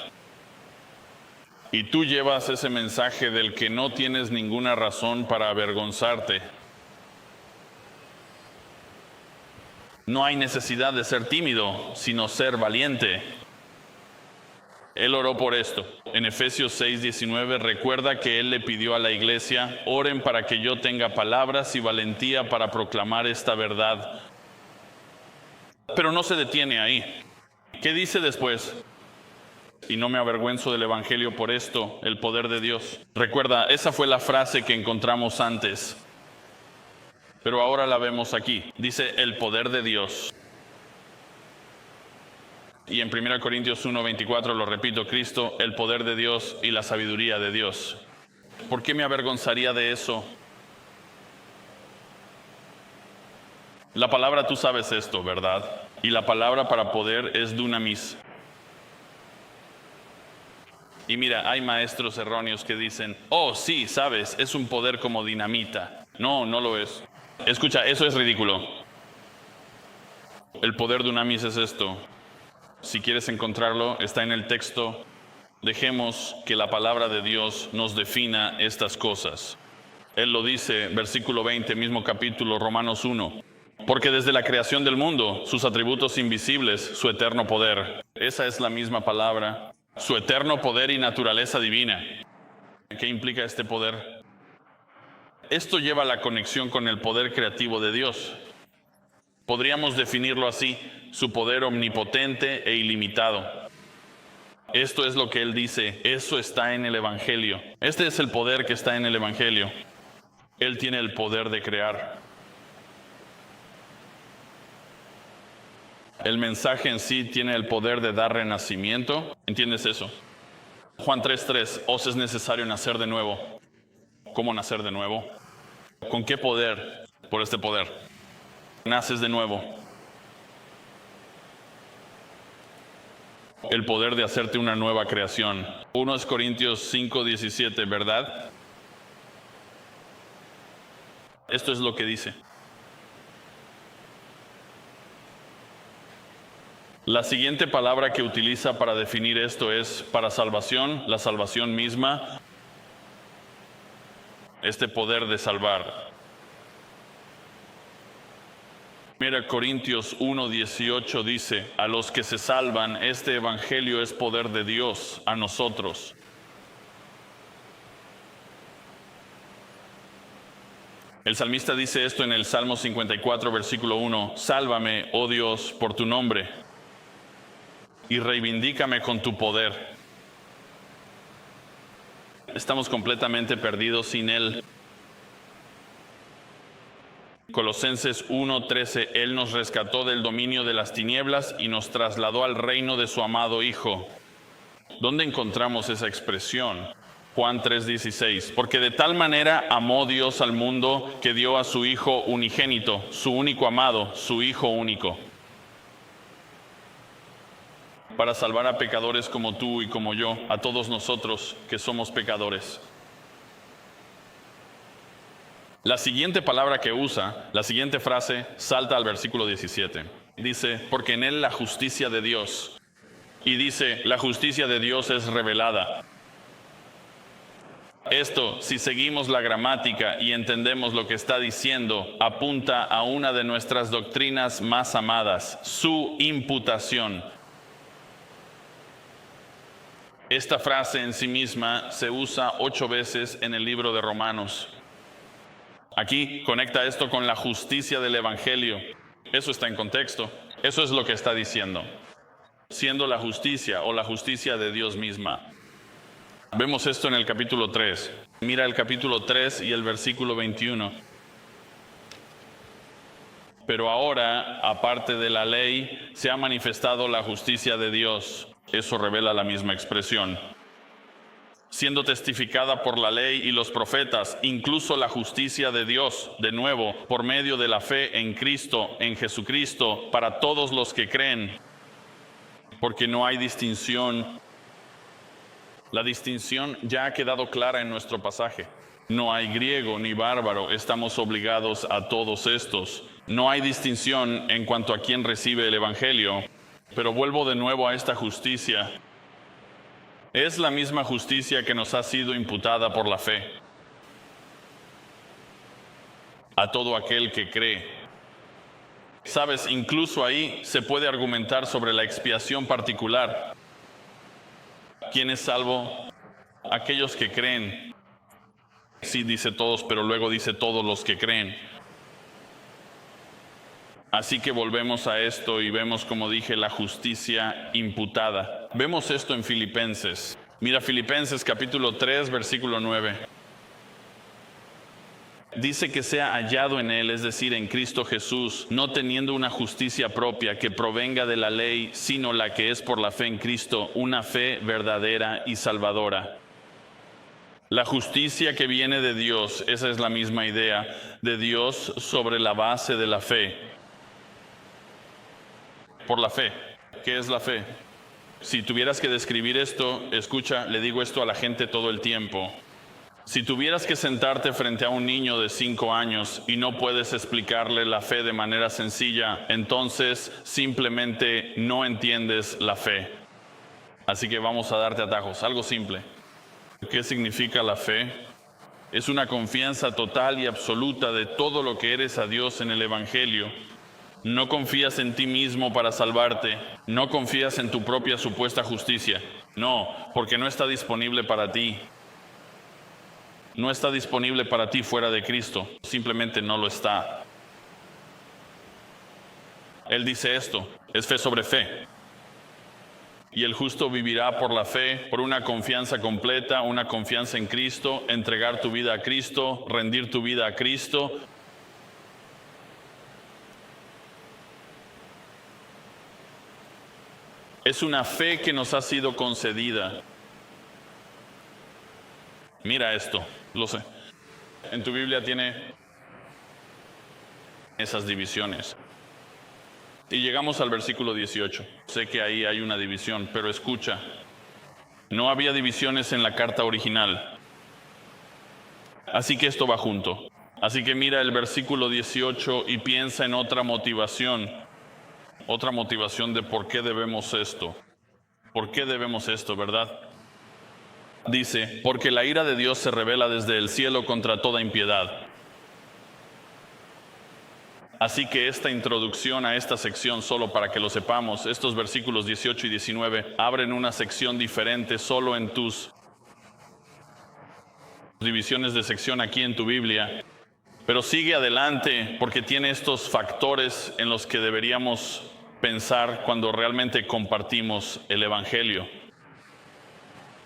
Y tú llevas ese mensaje del que no tienes ninguna razón para avergonzarte. No hay necesidad de ser tímido, sino ser valiente. Él oró por esto. En Efesios 6:19 recuerda que él le pidió a la iglesia: oren para que yo tenga palabras y valentía para proclamar esta verdad. Pero no se detiene ahí. ¿Qué dice después? Y no me avergüenzo del evangelio por esto, el poder de Dios. Recuerda, esa fue la frase que encontramos antes, pero ahora la vemos aquí. Dice el poder de Dios. Y en 1 Corintios 1:24 lo repito: Cristo, el poder de Dios y la sabiduría de Dios. ¿Por qué me avergonzaría de eso? La palabra, tú sabes esto, ¿verdad? Y la palabra para poder es dunamis. Y mira, hay maestros erróneos que dicen: oh, sí, sabes, es un poder como dinamita. No, no lo es. Escucha, eso es ridículo. El poder dunamis es esto. Si quieres encontrarlo, está en el texto. Dejemos que la palabra de Dios nos defina estas cosas. Él lo dice, versículo 20, mismo capítulo, Romanos 1. Porque desde la creación del mundo, sus atributos invisibles, su eterno poder. Esa es la misma palabra. Su eterno poder y naturaleza divina. ¿Qué implica este poder? Esto lleva a la conexión con el poder creativo de Dios. Podríamos definirlo así: su poder omnipotente e ilimitado. Esto es lo que él dice, eso está en el Evangelio. Este es el poder que está en el Evangelio. Él tiene el poder de crear. El mensaje en sí tiene el poder de dar renacimiento. ¿Entiendes eso? Juan 3:3, os es necesario nacer de nuevo. ¿Cómo nacer de nuevo? ¿Con qué poder? Por este poder. Naces de nuevo. El poder de hacerte una nueva creación. 1 Corintios 5:17, ¿verdad? Esto es lo que dice. La siguiente palabra que utiliza para definir esto es para salvación, la salvación misma. Este poder de salvar. Mira, Corintios 1:18 dice: a los que se salvan, este evangelio es poder de Dios a nosotros. El salmista dice esto en el Salmo 54, versículo 1: sálvame, oh Dios, por tu nombre, y reivindícame con tu poder. Estamos completamente perdidos sin Él. Colosenses 1:13, Él nos rescató del dominio de las tinieblas y nos trasladó al reino de su amado Hijo. ¿Dónde encontramos esa expresión? Juan 3:16, porque de tal manera amó Dios al mundo que dio a su Hijo unigénito, su único amado, su Hijo único, para salvar a pecadores como tú y como yo, a todos nosotros que somos pecadores. La siguiente palabra que usa, la siguiente frase, salta al versículo 17. Dice, porque en él la justicia de Dios. Y dice, la justicia de Dios es revelada. Esto, si seguimos la gramática y entendemos lo que está diciendo, apunta a una de nuestras doctrinas más amadas, su imputación. Esta frase en sí misma se usa 8 veces en el libro de Romanos. Aquí conecta esto con la justicia del Evangelio. Eso está en contexto. Eso es lo que está diciendo. Siendo la justicia o la justicia de Dios misma. Vemos esto en el capítulo 3. Mira el capítulo 3 y el versículo 21. Pero ahora, aparte de la ley, se ha manifestado la justicia de Dios. Eso revela la misma expresión. Siendo testificada por la ley y los profetas, incluso la justicia de Dios, de nuevo, por medio de la fe en Cristo, en Jesucristo, para todos los que creen. porque no hay distinción. La distinción ya ha quedado clara en nuestro pasaje. No hay griego ni bárbaro, estamos obligados a todos estos. No hay distinción en cuanto a quién recibe el Evangelio, pero vuelvo de nuevo a esta justicia. Es la misma justicia que nos ha sido imputada por la fe. A todo aquel que cree. Sabes, incluso ahí se puede argumentar sobre la expiación particular. ¿Quién es salvo? Aquellos que creen. Sí dice todos, pero luego dice todos los que creen. Así que volvemos a esto y vemos, como dije, la justicia imputada. Vemos esto en Filipenses. Mira Filipenses capítulo 3, versículo 9. Dice que sea hallado en Él, es decir, en Cristo Jesús, no teniendo una justicia propia que provenga de la ley, sino la que es por la fe en Cristo, una fe verdadera y salvadora. La justicia que viene de Dios, esa es la misma idea, de Dios sobre la base de la fe. Por la fe. ¿Qué es la fe? Si tuvieras que describir esto, escucha, le digo esto a la gente todo el tiempo. Si tuvieras que sentarte frente a un niño de 5 años y no puedes explicarle la fe de manera sencilla, entonces simplemente no entiendes la fe. Así que vamos a darte atajos, algo simple. ¿Qué significa la fe? Es una confianza total y absoluta de todo lo que eres a Dios en el Evangelio. No confías en ti mismo para salvarte, no confías en tu propia supuesta justicia. No, porque no está disponible para ti. No está disponible para ti fuera de Cristo, simplemente no lo está. Él dice esto, es fe sobre fe. Y el justo vivirá por la fe, por una confianza completa, una confianza en Cristo, entregar tu vida a Cristo, rendir tu vida a Cristo. Es una fe que nos ha sido concedida. Mira esto, lo sé. En tu Biblia tiene esas divisiones. Y llegamos al versículo 18. Sé que ahí hay una división, pero escucha. No había divisiones en la carta original. Así que esto va junto. Así que mira el versículo 18 y piensa en otra motivación. Otra motivación de por qué debemos esto. ¿Por qué debemos esto, verdad? Dice, porque la ira de Dios se revela desde el cielo contra toda impiedad. Así que esta introducción a esta sección, solo para que lo sepamos, estos versículos 18 y 19 abren una sección diferente solo en tus divisiones de sección aquí en tu Biblia. Pero sigue adelante porque tiene estos factores en los que deberíamos pensar cuando realmente compartimos el Evangelio.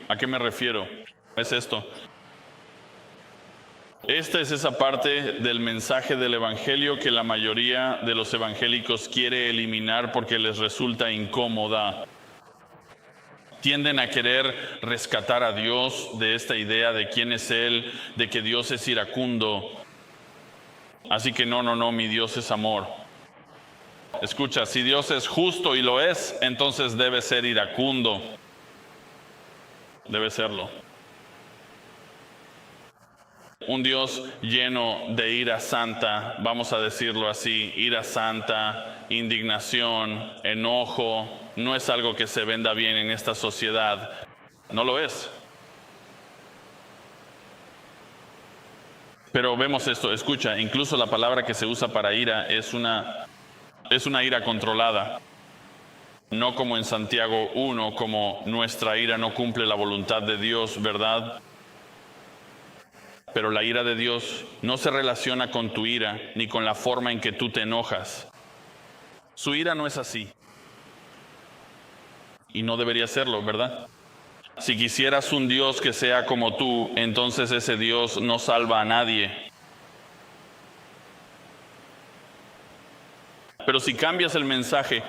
¿A qué me refiero? Es esto. Esta es esa parte del mensaje del Evangelio que la mayoría de los evangélicos quiere eliminar porque les resulta incómoda. Tienden a querer rescatar a Dios de esta idea de quién es Él, de que Dios es iracundo. Así que no, mi Dios es amor. Escucha, si Dios es justo y lo es, entonces debe ser iracundo. Debe serlo. Un Dios lleno de ira santa, vamos a decirlo así, ira santa, indignación, enojo, no es algo que se venda bien en esta sociedad. No lo es. Pero vemos esto, escucha, incluso la palabra que se usa para ira es una ira controlada. No como en Santiago 1, como nuestra ira no cumple la voluntad de Dios, ¿verdad? Pero la ira de Dios no se relaciona con tu ira, ni con la forma en que tú te enojas. Su ira no es así. Y no debería serlo, ¿verdad? Si quisieras un Dios que sea como tú, entonces ese Dios no salva a nadie. Pero si cambias el mensaje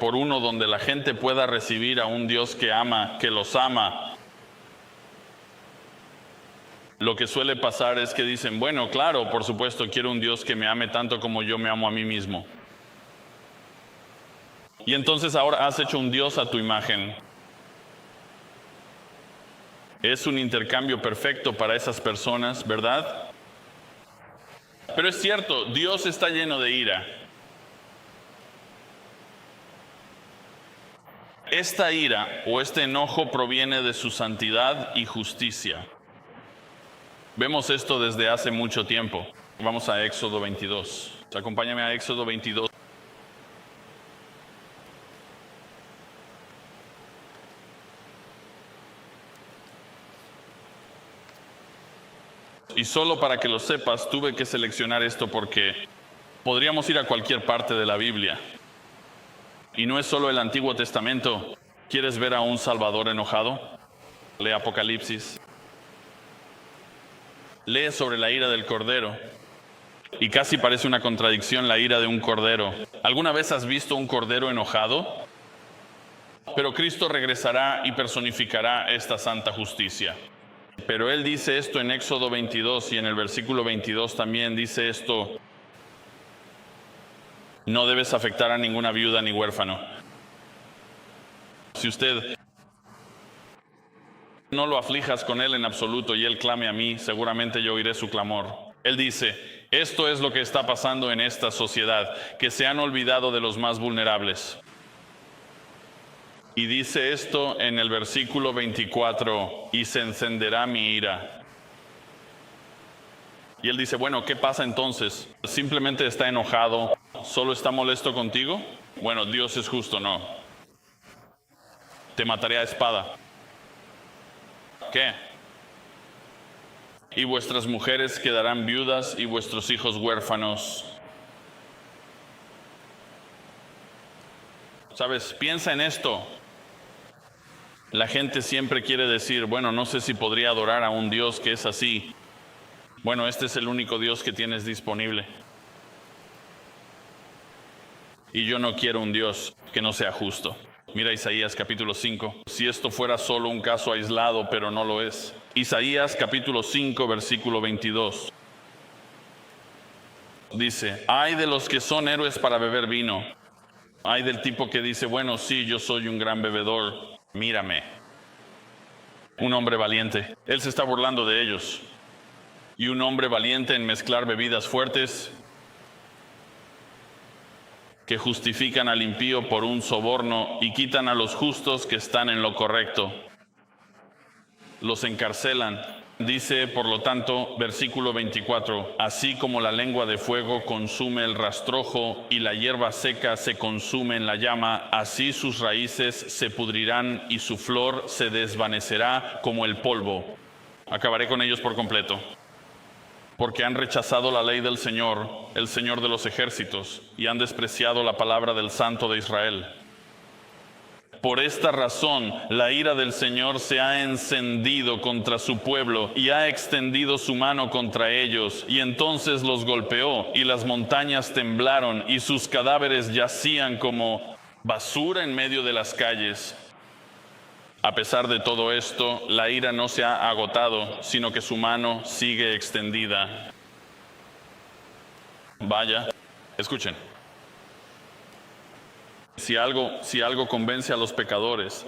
por uno donde la gente pueda recibir a un Dios que ama, que los ama, lo que suele pasar es que dicen, bueno, claro, por supuesto, quiero un Dios que me ame tanto como yo me amo a mí mismo. Y entonces ahora has hecho un Dios a tu imagen. Es un intercambio perfecto para esas personas, ¿verdad? Pero es cierto, Dios está lleno de ira. Esta ira o este enojo proviene de su santidad y justicia. Vemos esto desde hace mucho tiempo. Vamos a Éxodo 22. Acompáñame a Éxodo 22. Y solo para que lo sepas, tuve que seleccionar esto porque podríamos ir a cualquier parte de la Biblia. Y no es solo el Antiguo Testamento. ¿Quieres ver a un Salvador enojado? Lee Apocalipsis. Lee sobre la ira del Cordero. Y casi parece una contradicción la ira de un cordero. ¿Alguna vez has visto un cordero enojado? Pero Cristo regresará y personificará esta santa justicia. Pero Él dice esto en Éxodo 22 y en el versículo 22 también dice esto: no debes afectar a ninguna viuda ni huérfano. Si usted no lo aflijas con Él en absoluto y Él clame a mí, seguramente yo oiré su clamor. Él dice: esto es lo que está pasando en esta sociedad, que se han olvidado de los más vulnerables. Y dice esto en el versículo 24, y se encenderá mi ira. Y él dice, bueno, ¿qué pasa entonces? ¿Simplemente está enojado? ¿Solo está molesto contigo? Bueno, Dios es justo, no. Te mataré a espada. ¿Qué? Y vuestras mujeres quedarán viudas y vuestros hijos huérfanos. ¿Sabes? Piensa en esto. La gente siempre quiere decir, bueno, no sé si podría adorar a un Dios que es así. Bueno, este es el único Dios que tienes disponible. Y yo no quiero un Dios que no sea justo. Mira Isaías capítulo 5. Si esto fuera solo un caso aislado, pero no lo es. Isaías capítulo 5, versículo 22. Dice, ay de los que son héroes para beber vino. Ay del tipo que dice, bueno, sí, yo soy un gran bebedor, mírame. Un hombre valiente. Él se está burlando de ellos. Y un hombre valiente en mezclar bebidas fuertes que justifican al impío por un soborno y quitan a los justos que están en lo correcto. Los encarcelan. Dice, por lo tanto, versículo 24, así como la lengua de fuego consume el rastrojo y la hierba seca se consume en la llama, así sus raíces se pudrirán y su flor se desvanecerá como el polvo. Acabaré con ellos por completo. Porque han rechazado la ley del Señor, el Señor de los ejércitos, y han despreciado la palabra del Santo de Israel. Por esta razón, la ira del Señor se ha encendido contra su pueblo y ha extendido su mano contra ellos, y entonces los golpeó, y las montañas temblaron, y sus cadáveres yacían como basura en medio de las calles. A pesar de todo esto, la ira no se ha agotado, sino que su mano sigue extendida. Vaya, escuchen. Si algo convence a los pecadores,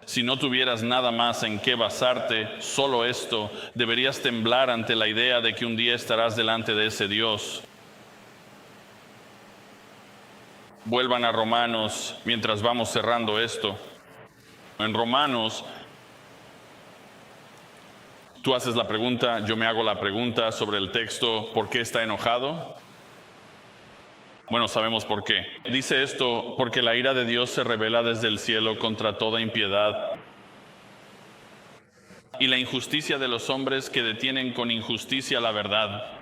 si no tuvieras nada más en qué basarte, solo esto, deberías temblar ante la idea de que un día estarás delante de ese Dios. Vuelvan a Romanos mientras vamos cerrando esto. En Romanos, tú haces la pregunta, yo me hago la pregunta sobre el texto, ¿por qué está enojado? Bueno, sabemos por qué. Dice esto, porque la ira de Dios se revela desde el cielo contra toda impiedad y la injusticia de los hombres que detienen con injusticia la verdad.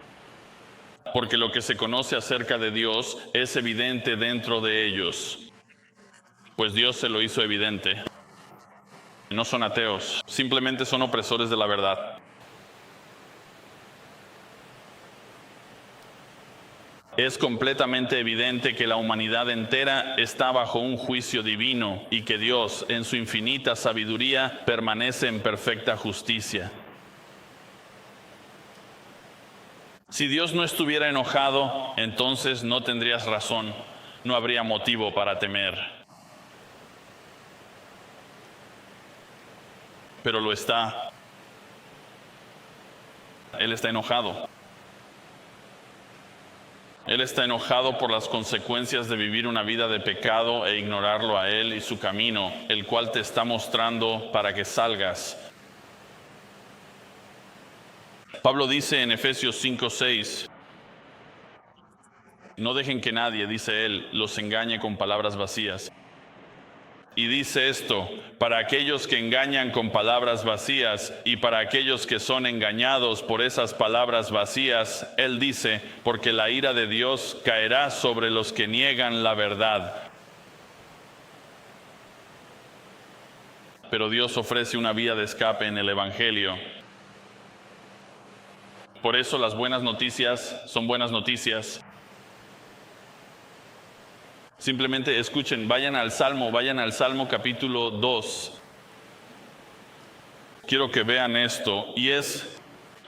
Porque lo que se conoce acerca de Dios es evidente dentro de ellos, pues Dios se lo hizo evidente. No son ateos, simplemente son opresores de la verdad. Es completamente evidente que la humanidad entera está bajo un juicio divino y que Dios, en su infinita sabiduría, permanece en perfecta justicia. Si Dios no estuviera enojado, entonces no tendrías razón. no habría motivo para temer. Pero lo está. Él está enojado. Él está enojado por las consecuencias de vivir una vida de pecado e ignorarlo a Él y su camino, el cual te está mostrando para que salgas. Pablo dice en Efesios 5:6, no dejen que nadie, dice él, los engañe con palabras vacías. Y dice esto, para aquellos que engañan con palabras vacías y para aquellos que son engañados por esas palabras vacías, él dice, porque la ira de Dios caerá sobre los que niegan la verdad. Pero Dios ofrece una vía de escape en el Evangelio. Por eso las buenas noticias son buenas noticias. Simplemente escuchen, vayan al Salmo capítulo 2. Quiero que vean esto, y es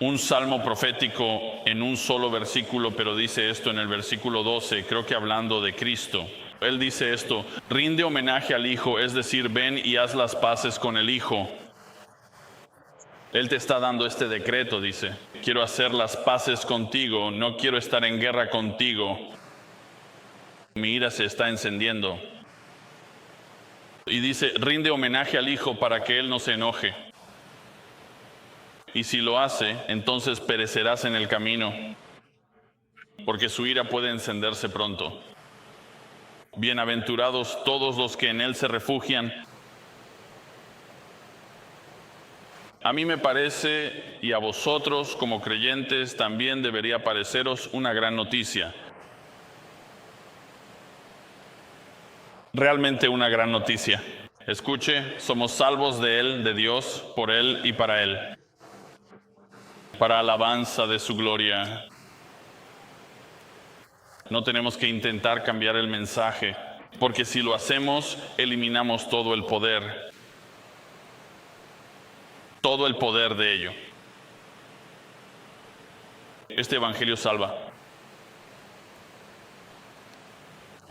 un salmo profético en un solo versículo, pero dice esto en el versículo 12, creo que hablando de Cristo. Él dice esto, rinde homenaje al Hijo, es decir, ven y haz las paces con el Hijo. Él te está dando este decreto, dice, quiero hacer las paces contigo, no quiero estar en guerra contigo. Mi ira se está encendiendo. Y dice, rinde homenaje al Hijo para que Él no se enoje. Y si lo hace, entonces perecerás en el camino, porque su ira puede encenderse pronto. Bienaventurados todos los que en Él se refugian. A mí me parece, y a vosotros como creyentes también debería pareceros una gran noticia. Realmente una gran noticia. Escuche, somos salvos de Él, de Dios, por Él y para Él. Para alabanza de su gloria. No tenemos que intentar cambiar el mensaje, porque si lo hacemos, eliminamos todo el poder. Todo el poder de ello. Este evangelio salva.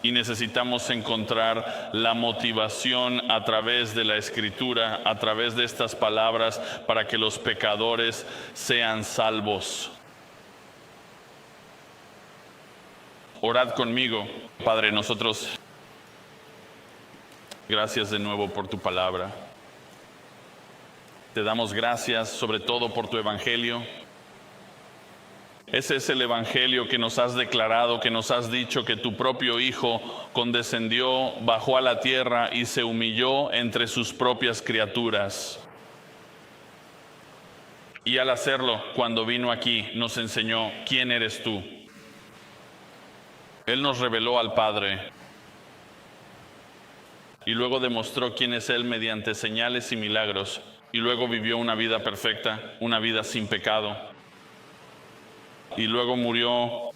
Y necesitamos encontrar la motivación a través de la Escritura, a través de estas palabras, para que los pecadores sean salvos. Orad conmigo. Padre, nosotros, gracias de nuevo por tu palabra. Te damos gracias sobre todo por tu evangelio. Ese es el evangelio que nos has declarado, que nos has dicho que tu propio Hijo condescendió, bajó a la tierra y se humilló entre sus propias criaturas. Y al hacerlo, cuando vino aquí, nos enseñó quién eres tú. Él nos reveló al Padre y luego demostró quién es Él mediante señales y milagros, y luego vivió una vida perfecta, una vida sin pecado. Y luego murió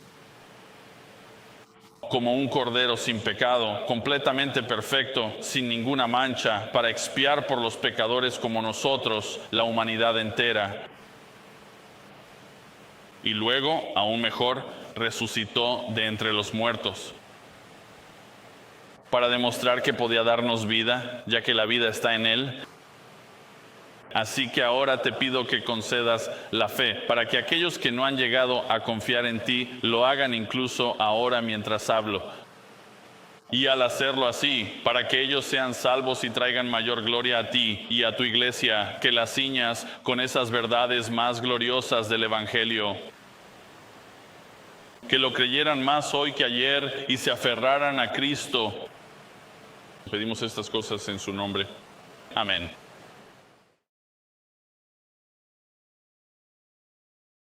como un cordero sin pecado, completamente perfecto, sin ninguna mancha, para expiar por los pecadores como nosotros, la humanidad entera. Y luego, aún mejor, resucitó de entre los muertos, para demostrar que podía darnos vida, ya que la vida está en Él. Así que ahora te pido que concedas la fe, para que aquellos que no han llegado a confiar en ti, lo hagan incluso ahora mientras hablo. Y al hacerlo así, para que ellos sean salvos y traigan mayor gloria a ti y a tu iglesia, que la ciñas con esas verdades más gloriosas del Evangelio. Que lo creyeran más hoy que ayer y se aferraran a Cristo. Pedimos estas cosas en su nombre. Amén.